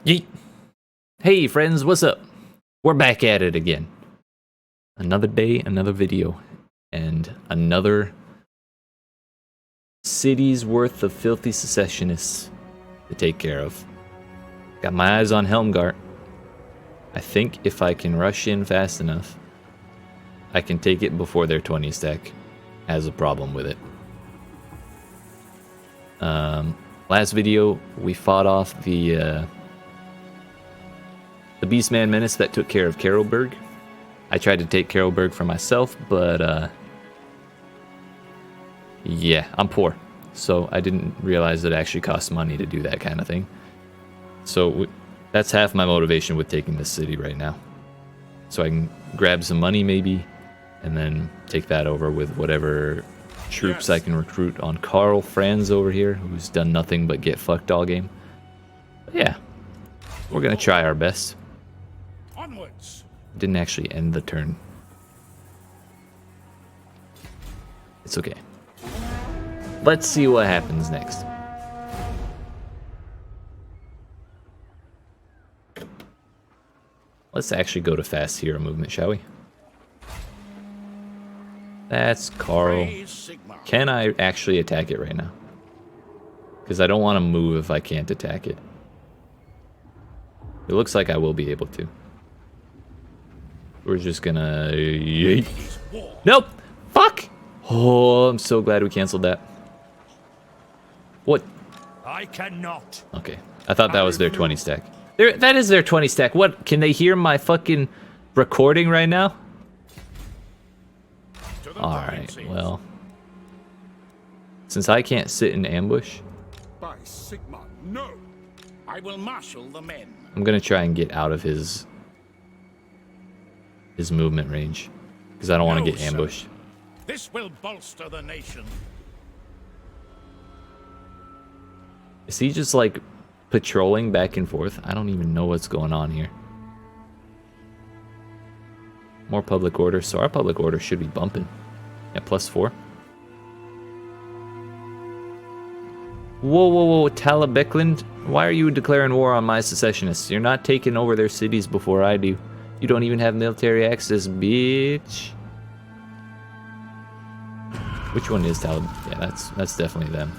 Yeet. Hey friends, what's up? We're back at it again. Another day, another video, and another city's worth of filthy secessionists to take care of. Got my eyes on Helmgart. I think if I can rush in fast enough, I can take it before their 20 stack has a problem with it. Last video, we fought off the Beastman Menace that took care of Carolberg. I tried to take Carolberg for myself, but yeah, I'm poor. So I didn't realize it actually costs money to do that kind of thing. So that's half my motivation with taking this city right now. So I can grab some money maybe, and then take that over with whatever troops I can recruit on Karl Franz over here, who's done nothing but get fucked all game. But yeah, we're gonna try our best. Onwards. Didn't actually end the turn. It's okay. Let's see what happens next. Let's actually go to fast hero movement, shall we? That's Karl. Can I actually attack it right now? Because I don't want to move if I can't attack it. It looks like I will be able to. We're just gonna... Yeet. Nope! Fuck! Oh, I'm so glad we canceled that. What? I cannot. Okay. I thought that was their 20 stack. That is their 20 stack. What? Can they hear my fucking recording right now? Alright, well. Since I can't sit in ambush, By Sigma, no. I will marshal the men. I'm gonna try and get out of his movement range. Because I don't want to get ambushed. This will bolster the nation. Is he just like patrolling back and forth? I don't even know what's going on here. More public order. So our public order should be bumping. Yeah, +4. Whoa, whoa, whoa, Talabekland. Why are you declaring war on my secessionists? You're not taking over their cities before I do. You don't even have military access, bitch. Which one is Talab? Yeah, that's definitely them.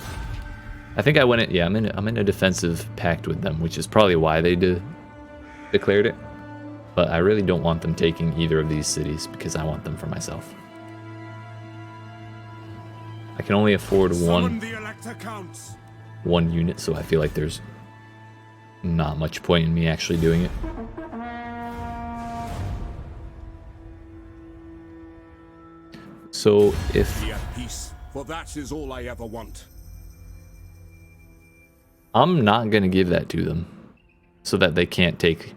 I think I went in, yeah, I'm in a defensive pact with them, which is probably why they declared it. But I really don't want them taking either of these cities because I want them for myself. I can only afford one unit, so I feel like there's not much point in me actually doing it. So if Be at peace, for that is all I ever want. I'm not gonna give that to them so that they can't take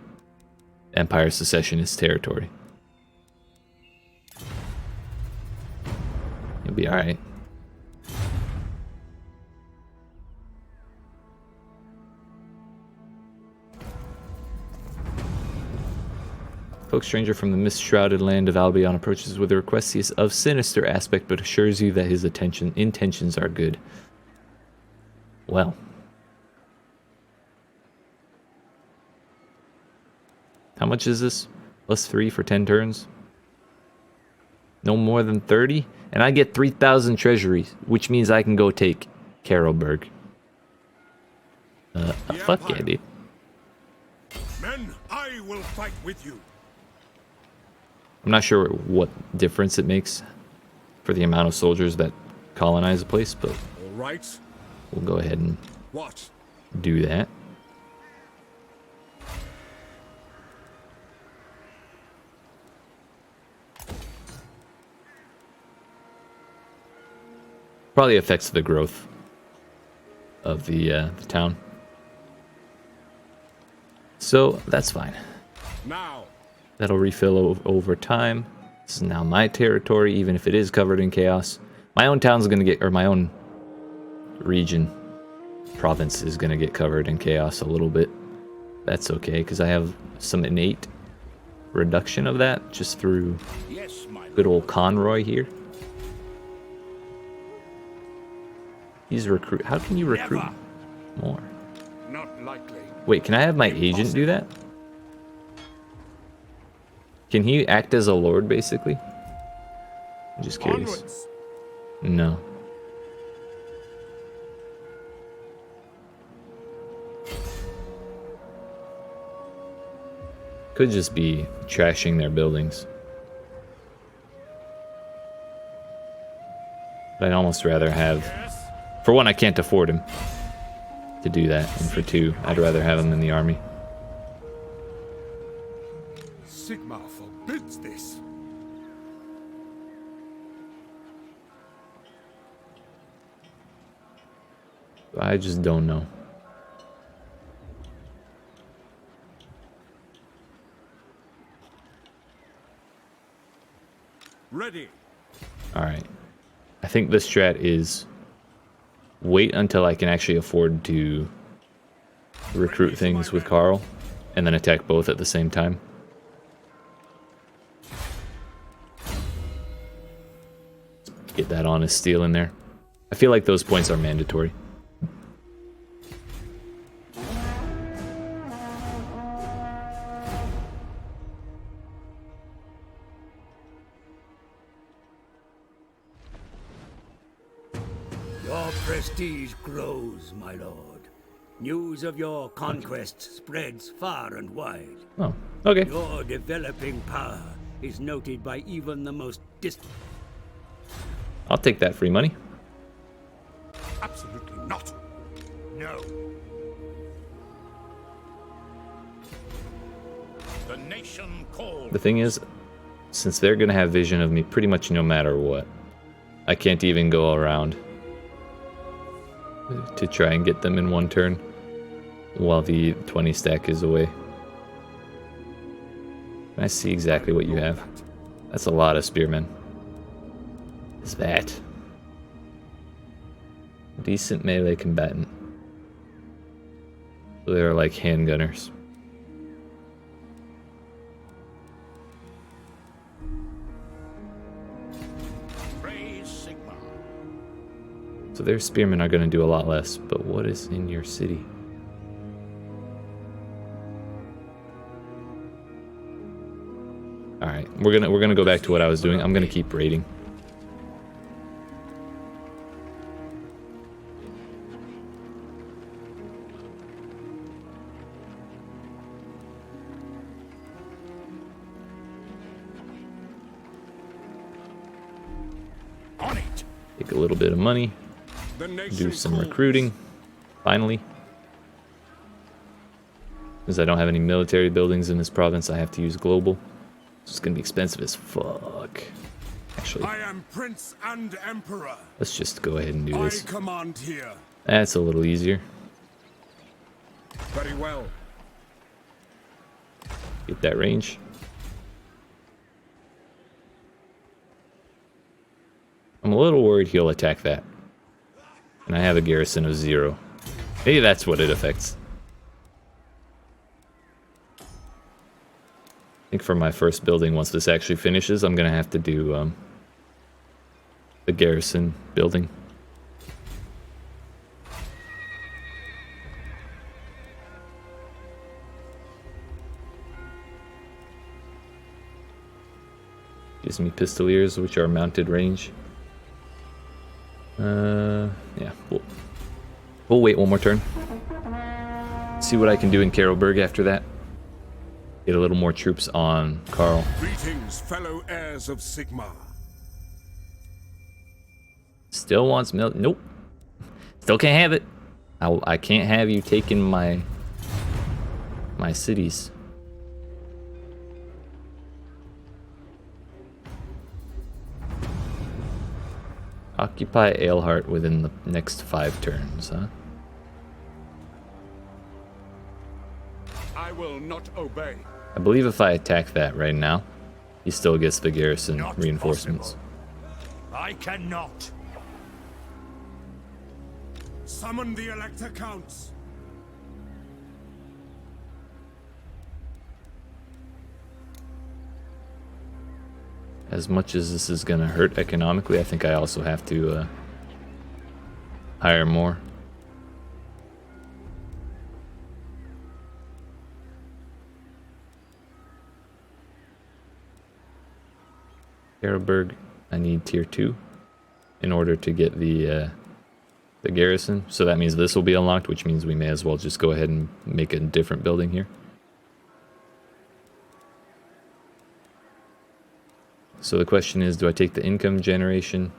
Empire Secessionist territory. It'll be alright. Folk stranger from the mist-shrouded land of Albion approaches with a request he is of sinister aspect, but assures you that his intentions are good. Well. How much is this? +3 for 10 turns? No more than 30? And I get 3,000 treasuries, which means I can go take Carolberg. Fuck yeah, dude. Men, I will fight with you. I'm not sure what difference it makes for the amount of soldiers that colonize a place, but All right. we'll go ahead and What? do that. Probably affects the growth of the town. So that's fine. Now. That'll refill over time. This is now my territory, even if it is covered in chaos. My own town's gonna get, or my own region, province is gonna get covered in chaos a little bit. That's okay, because I have some innate reduction of that just through Yes, my good old Conroy here. He's recruit. How can you recruit more? Not likely. Wait, can I have my agent do that? Can he act as a lord, basically? I'm just curious. Onwards. No. Could just be trashing their buildings. But I'd almost rather have... Yes. For one, I can't afford him to do that. And for two, I'd rather have him in the army. Sigmar forbids this. I just don't know. Ready. Alright. I think the strat is wait until I can actually afford to recruit things with Carl and then attack both at the same time. Get that honest steel in there. I feel like those points are mandatory. Your prestige grows, my lord. News of your conquests spreads far and wide. Oh, okay. Your developing power is noted by even the most distant. I'll take that free money. Absolutely not. No. The nation calls. The thing is, since they're gonna have vision of me pretty much no matter what, I can't even go around to try and get them in one turn while the 20 stack is away. I see exactly what you have. That's a lot of spearmen. Is that decent melee combatant? So they're like handgunners. Praise Sigmar. So their spearmen are going to do a lot less. But what is in your city? All right, we're gonna go back to what I was doing. I'm gonna keep raiding. On it. Take a little bit of money. The nation Do some calls. recruiting. Finally. Since I don't have any military buildings in this province, I have to use global. It's gonna be expensive as fuck. Actually, I am prince and emperor. let's just go ahead and do I this. command here. That's a little easier. Very well. Get that range. I'm a little worried he'll attack that. And I have a garrison of 0. Maybe that's what it affects. I think for my first building, once this actually finishes, I'm gonna have to do the garrison building. Gives me pistoliers, which are mounted range. Yeah, we'll wait one more turn. See what I can do in Carroburg after that. Get a little more troops on Carl. Greetings, fellow heirs of Sigmar. Still wants milk. Nope. Still can't have it. I can't have you taking my cities. Occupy Aelhart within the next 5 turns, huh? I will not obey. I believe if I attack that right now, he still gets the garrison Not reinforcements. possible. I cannot. Summon the Elector Counts. As much as this is gonna hurt economically, I think I also have to hire more. Karaberg, I need tier 2 in order to get the garrison. So that means this will be unlocked, which means we may as well just go ahead and make a different building here. So the question is, do I take the income generation?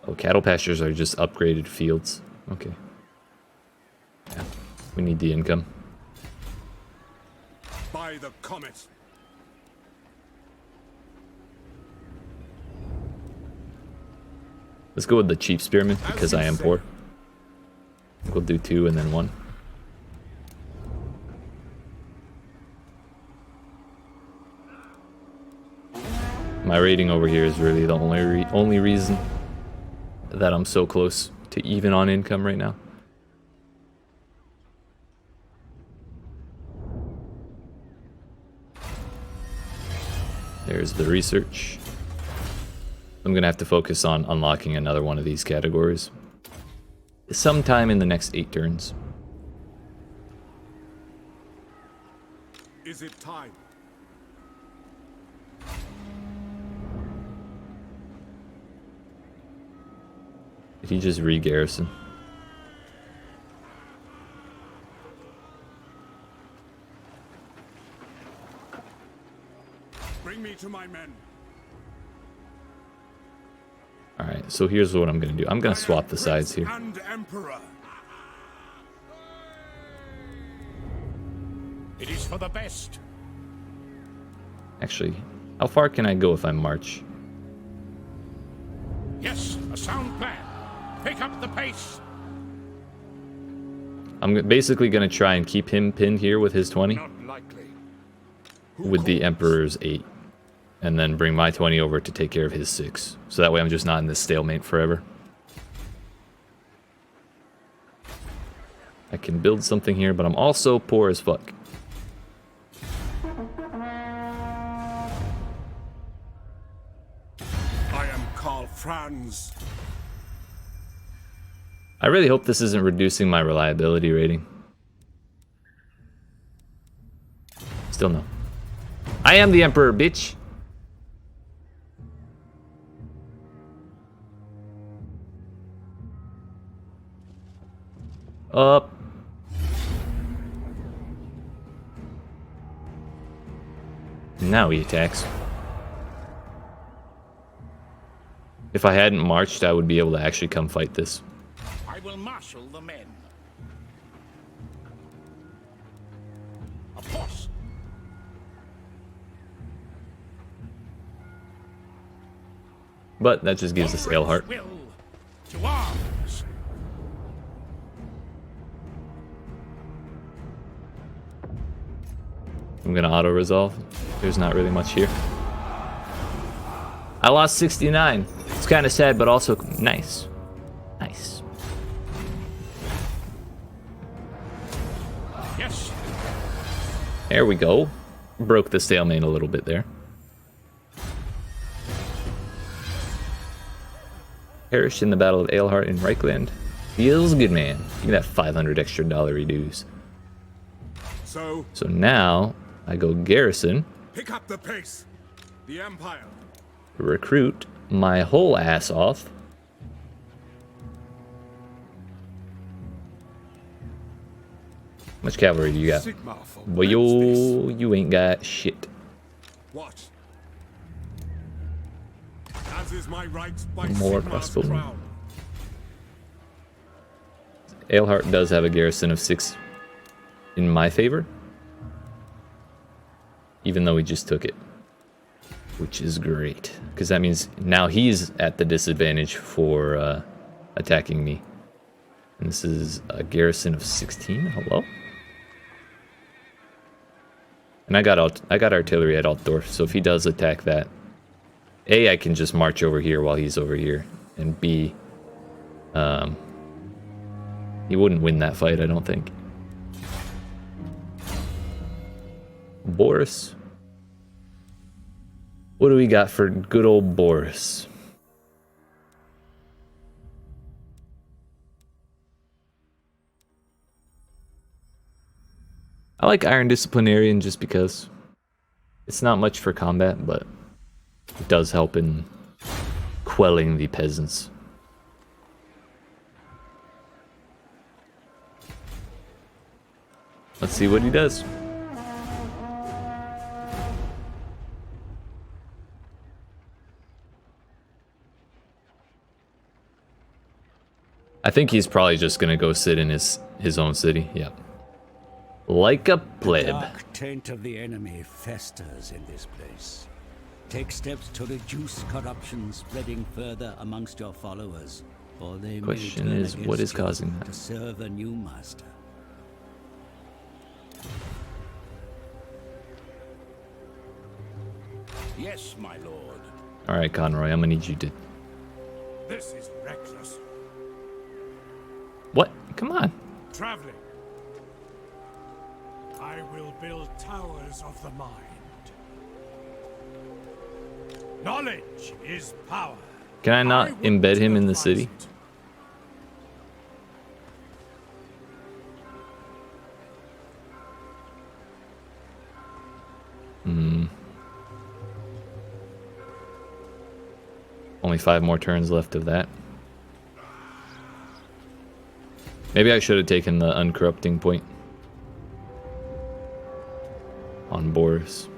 Oh, cattle pastures are just upgraded fields. Okay. Yeah, we need the income. By the comet. Let's go with the cheap spearman because I am poor. We'll do 2 and then 1. My rating over here is really the only reason that I'm so close to even on income right now. There's the research. I'm gonna have to focus on unlocking another one of these categories sometime in the next 8 turns. Is it time? Did he just re-garrison? Bring me to my men. Alright, so here's what I'm gonna do. I'm gonna swap the sides here. And Emperor. It is for the best. Actually, how far can I go if I march? Yes, a sound plan. Pick up the pace. I'm basically gonna try and keep him pinned here with his 20. Not likely. With the Emperor's 8. And then bring my 20 over to take care of his 6. So that way I'm just not in this stalemate forever. I can build something here, but I'm also poor as fuck. I am Karl Franz. I really hope this isn't reducing my reliability rating. Still no. I am the Emperor, bitch! Up. Now he attacks. If I hadn't marched, I would be able to actually come fight this. I will marshal the men. Of course. But that just gives us Eilhart. Will to arms. I'm gonna auto-resolve. There's not really much here. I lost 69. It's kind of sad, but also nice. Nice. Yes. There we go. Broke the stalemate a little bit there. Perished in the Battle of Eilhart in Reichland. Feels good, man. Give me that 500 extra dollar dues. So now I go garrison, pick up the pace. The Empire. recruit my whole ass off. How much cavalry do you got? Sigma for Well, you ain't got shit. what? As is my right by More Sigma's crossbow. crown. Eilhart does have a garrison of 6 in my favor, even though he just took it, which is great, because that means now he's at the disadvantage for attacking me. And this is a garrison of 16. Hello. And I got artillery at Altdorf, so if he does attack that, A, I can just march over here while he's over here, and B, he wouldn't win that fight, I don't think. Boris. What do we got for good old Boris? I like Iron Disciplinarian just because it's not much for combat, but It does help in quelling the peasants. Let's see what he does. I think he's probably just gonna go sit in his own city. Yeah. Like a pleb. The dark taint of the enemy festers in this place. Take steps to reduce corruption spreading further amongst your followers, or they Question may turn is, what is against you causing that? to serve a new master. Yes, my lord. All right, Conroy, I'm gonna need you to. This is reckless. What? Come on. Traveling. I will build towers of the mind. Knowledge is power. Can I not embed him in the advise city? it. Only 5 more turns left of that. Maybe I should have taken the uncorrupting point on Boris.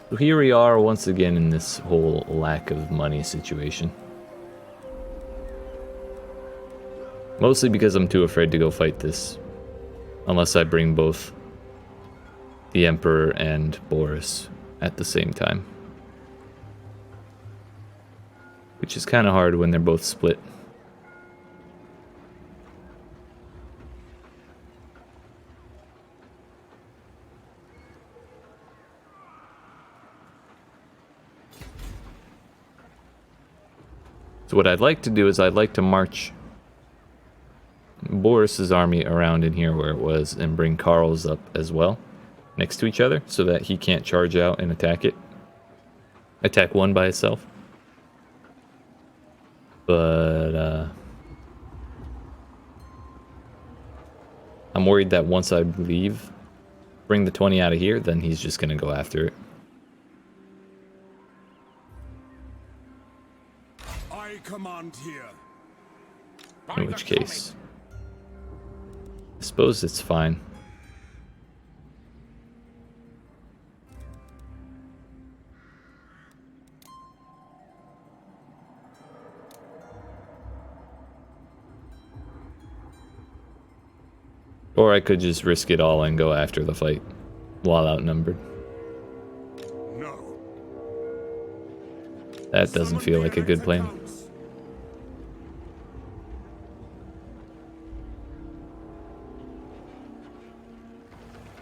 So here we are once again in this whole lack of money situation. Mostly because I'm too afraid to go fight this. Unless I bring both the Emperor and Boris at the same time. Which is kind of hard when they're both split. So what I'd like to do is I'd like to march Boris's army around in here where it was and bring Karl's up as well next to each other so that he can't charge out and attack it. Attack one by itself. But I'm worried that once I leave, bring the 20 out of here, then he's just gonna go after it. I command here. In which case, I suppose it's fine. Or I could just risk it all and go after the fight while outnumbered. No. That doesn't feel like a good plan.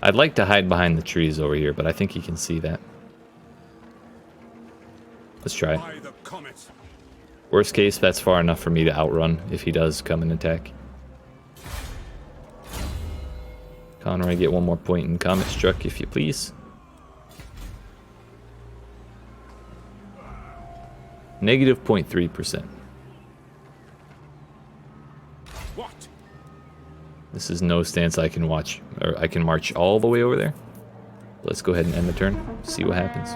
I'd like to hide behind the trees over here, but I think he can see that. Let's try it. By the comet. Worst case, that's far enough for me to outrun if he does come and attack. Conroy, get one more point in Comet Struck, if you please. Negative 0.3%. What? This is no stance I can watch, or I can march all the way over there. Let's go ahead and end the turn, see what happens.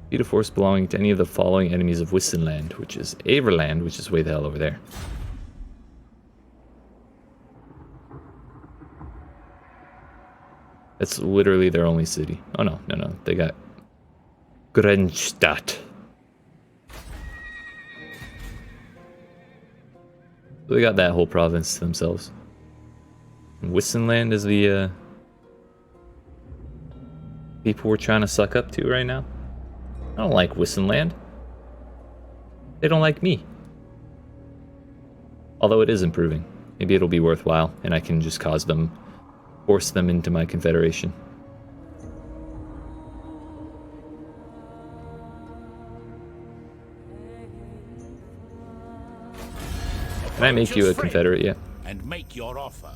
Feat a force belonging to any of the following enemies of Wissenland, which is Averland, which is way the hell over there. That's literally their only city. Oh no, no, no. They got Grenstadt. So they got that whole province to themselves. And Wissenland is the people we're trying to suck up to right now. I don't like Wissenland. They don't like me. Although it is improving. Maybe it'll be worthwhile and I can just force them into my confederation. Can I make you a confederate yet? And make your offer.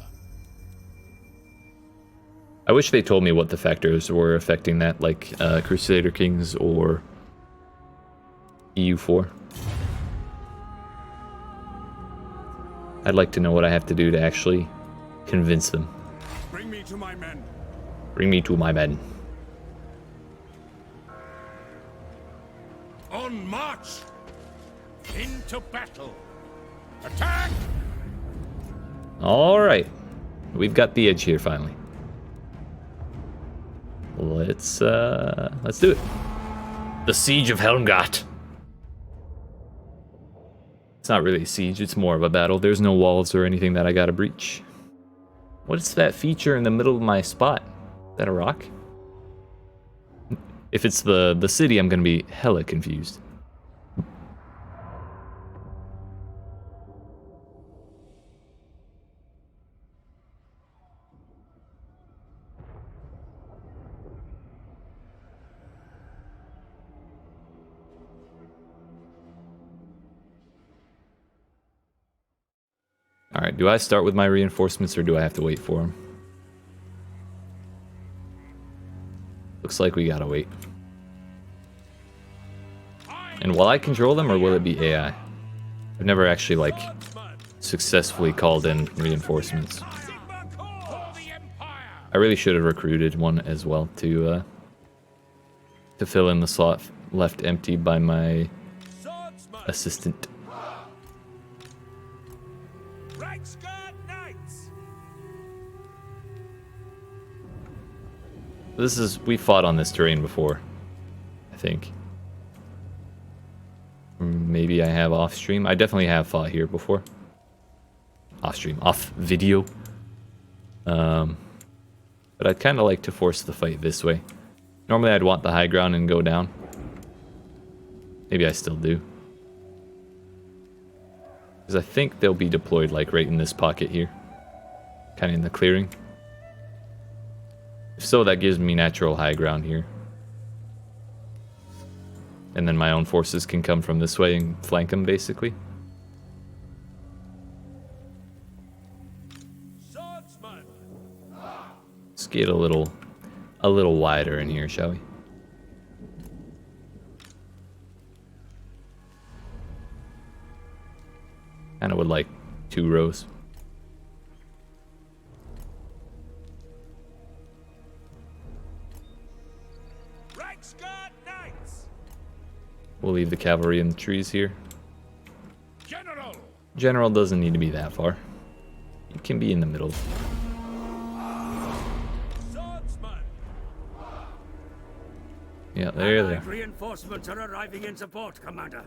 I wish they told me what the factors were affecting that, like Crusader Kings or EU4. I'd like to know what I have to do to actually convince them. Bring me to my men. Bring me to my men. On march! Into battle! Attack! Alright. We've got the edge here finally. Let's do it. The Siege of Helmgart. It's not really a siege, it's more of a battle. There's no walls or anything that I gotta breach. What is that feature in the middle of my spot? Is that a rock? If it's the city, I'm gonna be hella confused. Alright, do I start with my reinforcements or do I have to wait for them? Looks like we gotta wait. And will I control them or will it be AI? I've never actually, like, successfully called in reinforcements. I really should have recruited one as well to fill in the slot left empty by my assistant. We fought on this terrain before, I think. Maybe I have off stream. I definitely have fought here before. Off stream, off video. But I'd kind of like to force the fight this way. Normally I'd want the high ground and go down. Maybe I still do. Because I think they'll be deployed like right in this pocket here. Kind of in the clearing. If so, that gives me natural high ground here. And then my own forces can come from this way and flank them, basically. Let's get a little wider in here, shall we? Kinda would like 2 rows. We'll leave the cavalry in the trees here. General doesn't need to be that far. It can be in the middle. Yeah, there they are. Reinforcements are arriving in support, Commander.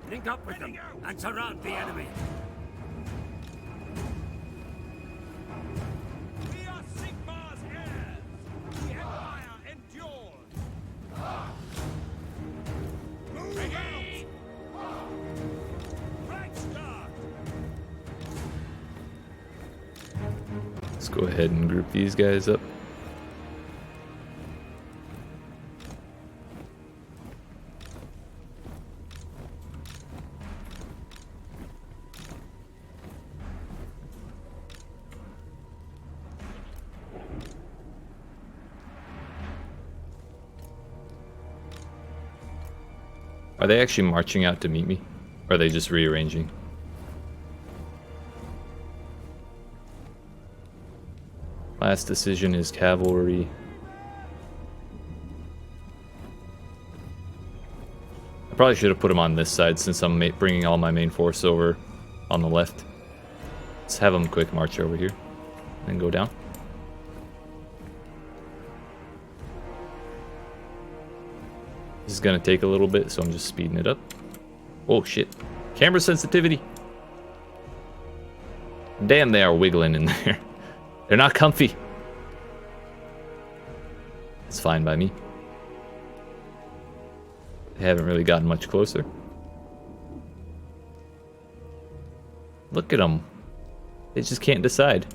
Link up with them and surround the enemy. We are Sigmar's heirs! The Empire endures! Ready! Let's go ahead and group these guys up. Are they actually marching out to meet me? Or are they just rearranging? Last decision is cavalry. I probably should have put them on this side since I'm bringing all my main force over on the left. Let's have them quick march over here and go down. This is gonna take a little bit, so I'm just speeding it up. Oh shit. Camera sensitivity. Damn, they are wiggling in there. They're not comfy. It's fine by me. They haven't really gotten much closer. Look at them. They just can't decide.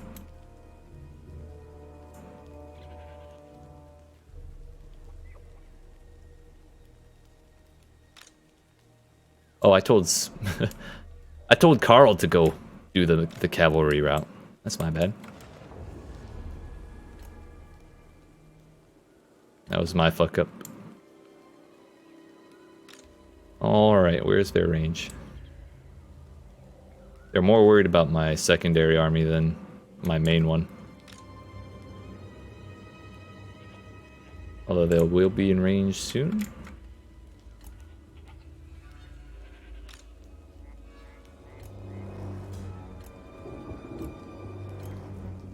Oh, I told Carl to go do the cavalry route. That's my bad. That was my fuck up. Alright, where's their range? They're more worried about my secondary army than my main one. Although they will be in range soon.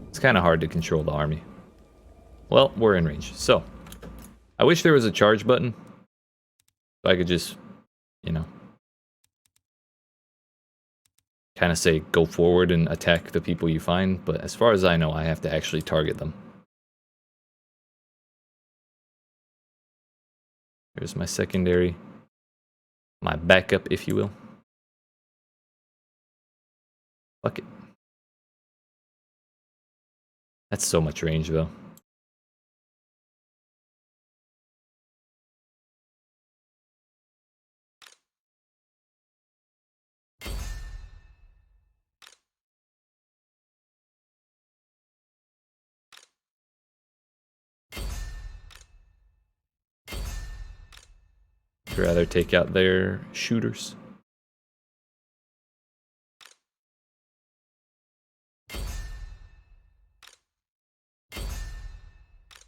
It's kind of hard to control the army. Well, we're in range. So, I wish there was a charge button. So I could just, you know, kind of say go forward and attack the people you find. But as far as I know, I have to actually target them. Here's my secondary. My backup, if you will. Fuck it. That's so much range, though. I'd rather take out their shooters.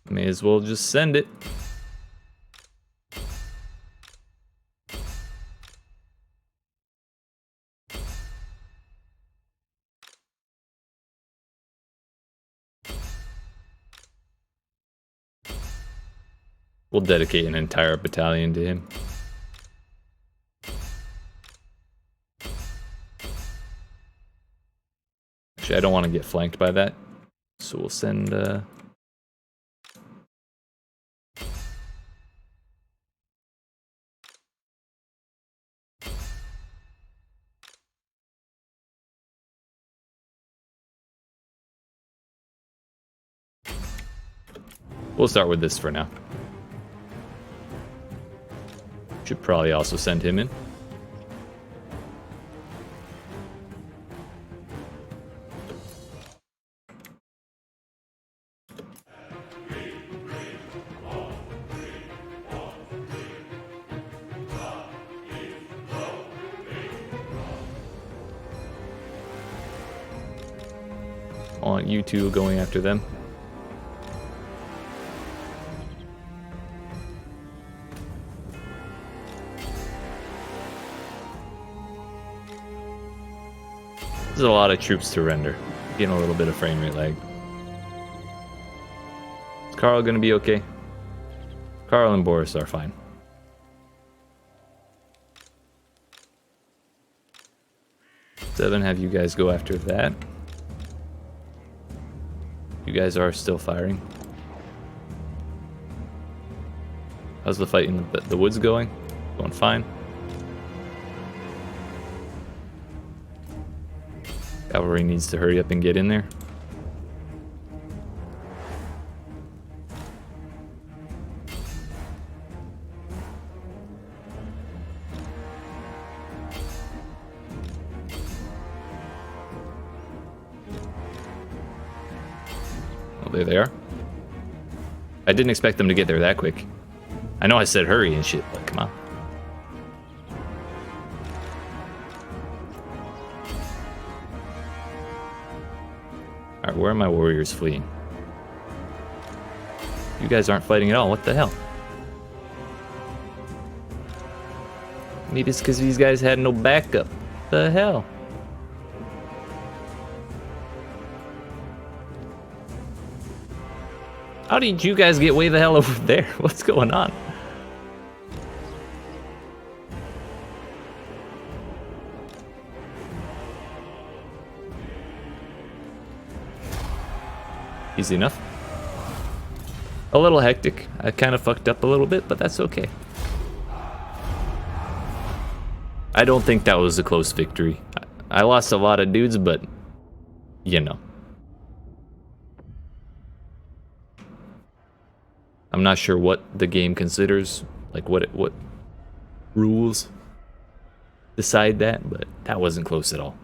May as well just send it. We'll dedicate an entire battalion to him. Actually, I don't want to get flanked by that. So we'll send... We'll start with this for now. Should probably also send him in. I want you two going after them. There's a lot of troops to render. Getting a little bit of frame rate lag. Is Carl gonna be okay? Carl and Boris are fine. Seven, have you guys go after that. You guys are still firing. How's the fight in the woods going? Going fine. Cavalry needs to hurry up and get in there. Oh, there they are. I didn't expect them to get there that quick. I know I said hurry and shit, but come on. Alright, where are my warriors fleeing? You guys aren't fighting at all, what the hell? Maybe it's because these guys had no backup. The hell? How did you guys get way the hell over there? What's going on? Easy enough. A little hectic. I kind of fucked up a little bit, but that's okay. I don't think that was a close victory. I lost a lot of dudes, but you know. I'm not sure what the game considers, like what rules decide that, but that wasn't close at all.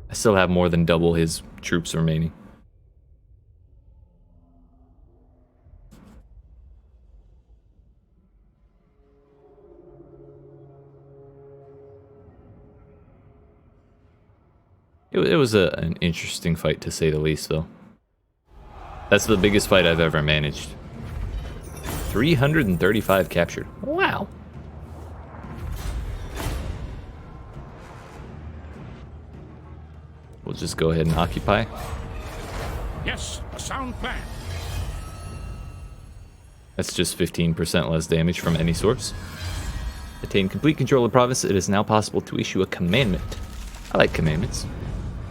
I still have more than double his troops remaining. It was an interesting fight, to say the least, though. That's the biggest fight I've ever managed. 335 captured. Wow. We'll just go ahead and occupy. Yes, a sound plan. That's just 15% less damage from any source. Attain complete control of the province. It is now possible to issue a commandment. I like commandments.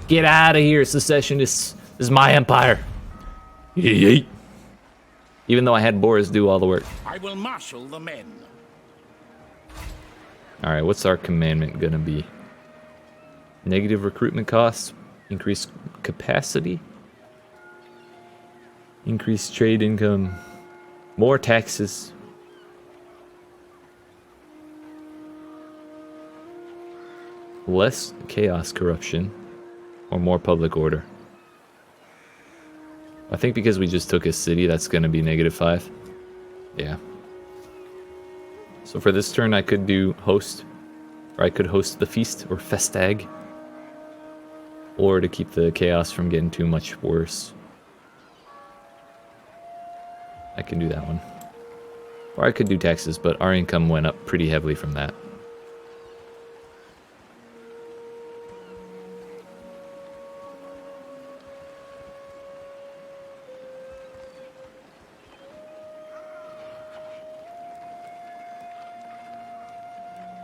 Get out of here, secessionists. This is my empire. Yeet. Even though I had Boris do all the work. I will marshal the men. Alright, what's our commandment gonna be? Negative recruitment costs. Increased capacity. Increased trade income. More taxes. Less chaos corruption. Or more public order. I think because we just took a city, that's going to be -5. Yeah. So for this turn, I could do host. Or I could host the feast, or festag. Or to keep the chaos from getting too much worse. I can do that one. Or I could do taxes, but our income went up pretty heavily from that.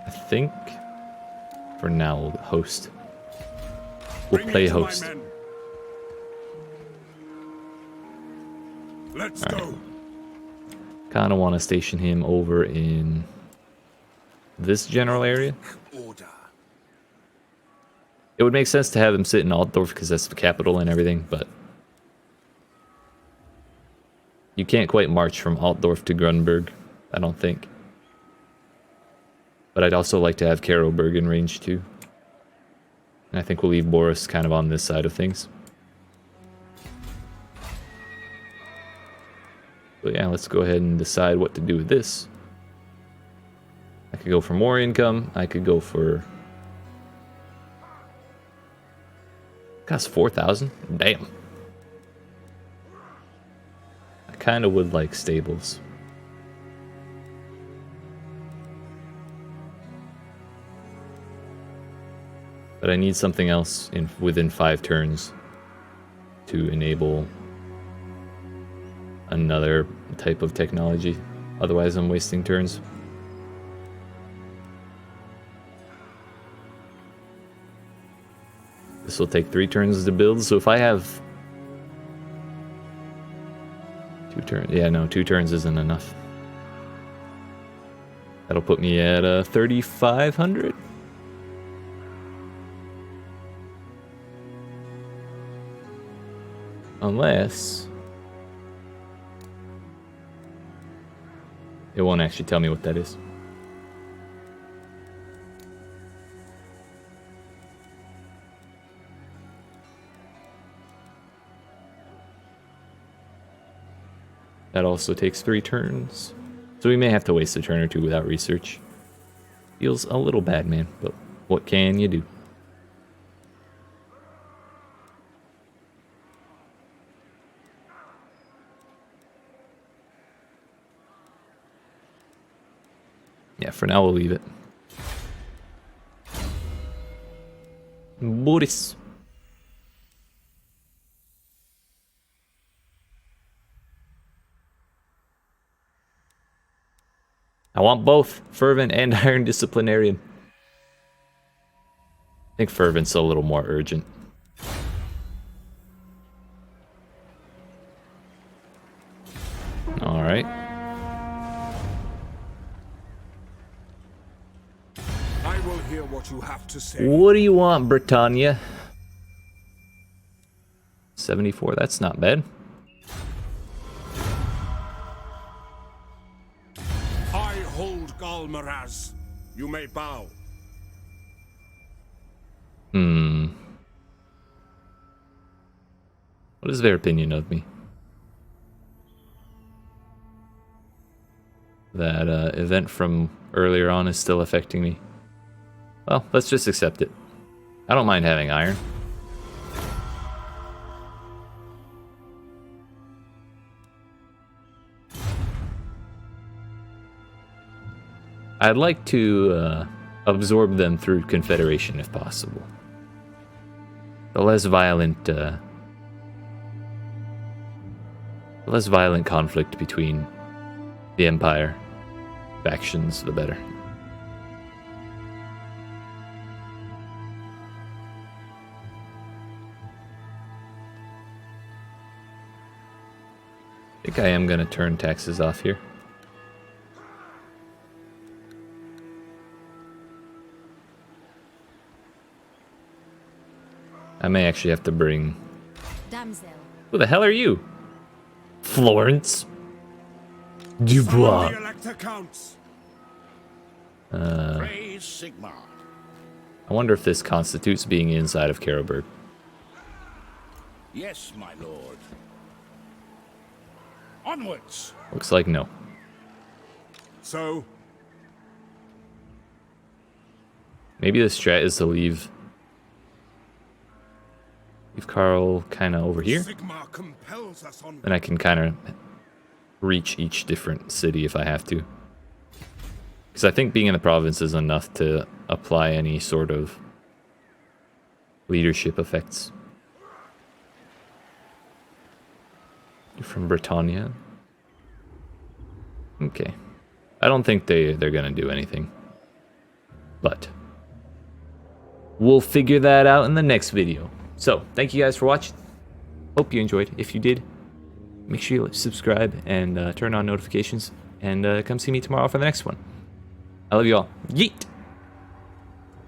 I think for now we'll host. We'll play host. Let's All right. go. Kind of want to station him over in this general area. Order. It would make sense to have him sit in Altdorf because that's the capital and everything, but you can't quite march from Altdorf to Grunberg, I don't think. But I'd also like to have Karoberg in range too. And I think we'll leave Boris kind of on this side of things. But yeah, let's go ahead and decide what to do with this. I could go for more income. I could go for... Costs 4,000? Damn. I kind of would like stables. But I need something else within 5 turns to enable another type of technology. Otherwise, I'm wasting turns. This will take 3 turns to build, so if I have 2 turns, yeah, no, 2 turns isn't enough. That'll put me at 3,500. Unless it won't actually tell me what that is. That also takes 3 turns. So we may have to waste a turn or 2 without research. Feels a little bad, man, but what can you do? Yeah, for now we'll leave it. Boris. I want both Fervent and Iron Disciplinarian. I think Fervent's a little more urgent. Alright. I will hear what you have to say. What do you want, Britannia? 74, that's not bad. I hold Galmaraz. You may bow. What is their opinion of me? That event from earlier on is still affecting me. Well, let's just accept it. I don't mind having iron. I'd like to absorb them through Confederation if possible. The less violent conflict between the Empire factions, the better. I think I am going to turn taxes off here. I may actually have to bring... Damsel. Who the hell are you? Florence Dubois. The elector counts. Praise Sigmar. I wonder if this constitutes being inside of Carroburg. Yes, my lord. Onwards. Looks like no. So, Maybe the strat is to leave Carl kind of over here. Sigmar compels us on. Then I can kind of reach each different city if I have to. Because I think being in the province is enough to apply any sort of leadership effects. You're from Britannia? Okay. I don't think they're going to do anything. But we'll figure that out in the next video. So, thank you guys for watching. Hope you enjoyed. If you did, make sure you subscribe and turn on notifications. And come see me tomorrow for the next one. I love you all. Yeet!